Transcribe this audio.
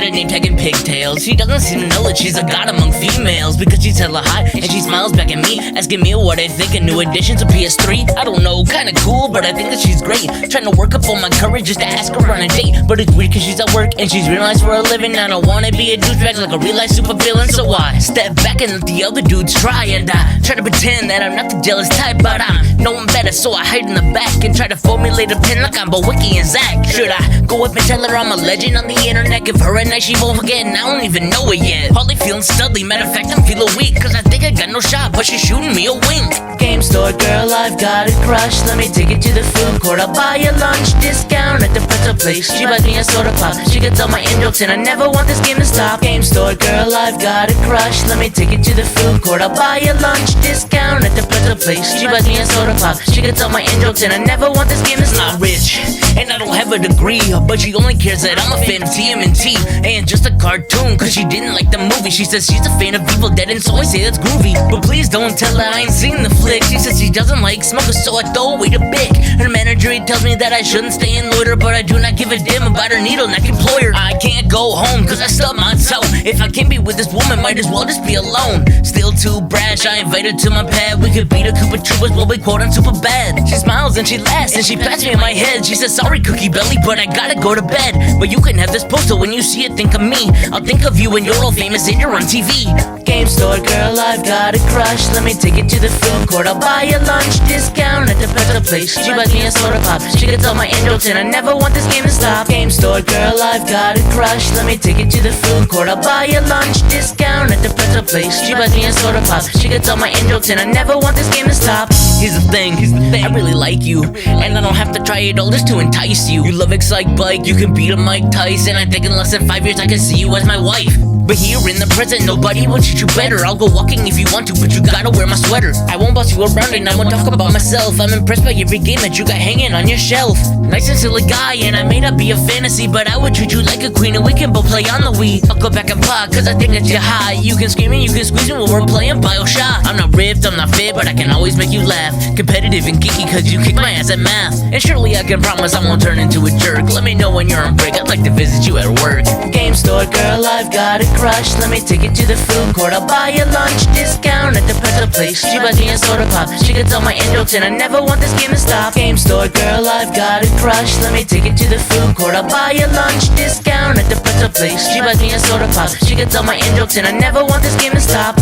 got a name tag and pigtails. She doesn't seem to know that she's a god among females, because she's hella hot and she smiles back at me, asking me what I think. A new addition to PS3, I don't know, kinda cool, but I think that she's great. Trying to work up all my courage just to ask her on a date, but it's weird cause she's at work and she's realized for a living. I don't wanna be a douchebag like a real life super villain, so I step back and let the other dudes try, and I try to pretend that I'm not the jealous type, but I'm knowing better, so I hide in the back and try to formulate a pen like I'm Bowicki and Zach. Should I go up and tell her I'm a legend on the internet, give her a night she won't forget, and I don't even know it yet. Probably feeling studly, matter of fact I'm feeling weak, cause I think I got no shot, but she's shooting me a wink. Game store girl, I've got a crush, let me take it to the food court. I'll buy a lunch discount at the pretzel place. She buys me a soda pop, she gets all my in-jokes, and I never want this game to stop. Game store girl, I've got a crush, let me take it to the food court. I'll buy a lunch discount at the pretzel place. She buys me a soda pop, she gets all my in-jokes, and I never want this game to stop. Not rich, and I don't have a degree, but she only cares that I'm a fan of TMNT and just a cartoon, cause she didn't like the movie. She says she's a fan of Evil Dead, and so I say that's groovy, but please don't tell her I ain't seen the flick. She says she doesn't like smokers, so I throw away the bic. Her manager, he tells me that I shouldn't stay and loiter, but I do not give a damn about her needle neck employer. I can't go home cause I stubbed my toe. If I can't be with this woman, might as well just be alone. Still too brash, I invite her to my pad. We could beat a Koopa Troopers while we quote on super bad. She smiles and she laughs and she pats me on my head. She says, sorry Cookie Belly, but I gotta go to bed. But you can have this poster, when you see it think of me. I'll think of you when you're all famous and you're on TV. Game store girl, I've got a crush, let me take it to the food court. I'll buy a lunch discount at the pretzel place. She buys me a soda pop, she gets all my in-jokes, and I never want this game to stop. Game store girl, I've got a crush, let me take it to the food court. I'll buy a lunch discount at the pretzel place. She buys me a soda pop, she gets all my in-jokes, and I never want this game to stop. Here's the thing, I really like you, and I don't have to try it all just to entice you. You love Excite Bike, you can beat a Mike Tyson. I think in less than 5 years I can see you as my wife. But here in the present, nobody will treat you better. I'll go walking if you want to, but you gotta wear my sweater. I won't boss you around and I won't talk about myself. I'm impressed by every game that you got hanging on your shelf. Nice and silly guy, and I may not be a fantasy, but I would treat you like a queen and we can both play on the Wii. I'll go back and plot, cause I think that you're high. You can scream and you can squeeze me when we're playing Bioshock. I'm not ripped, I'm not fit, but I can always make you laugh. Competitive and geeky cause you kick my ass at math. And surely I can promise I won't turn into a jerk. Let me know when you're on break, I'd like to visit you at work. Game store girl, I've got a crush, let me take it to the food court. I'll buy a lunch discount at the pretzel place. She buys me a soda pop, she gets all my in-jokes, and I never want this game to stop. Game store girl, I've got a crush, let me take it to the food court. I'll buy a lunch discount at the pretzel place. She buys me a soda pop, she gets all my in-jokes, and I never want this game to stop.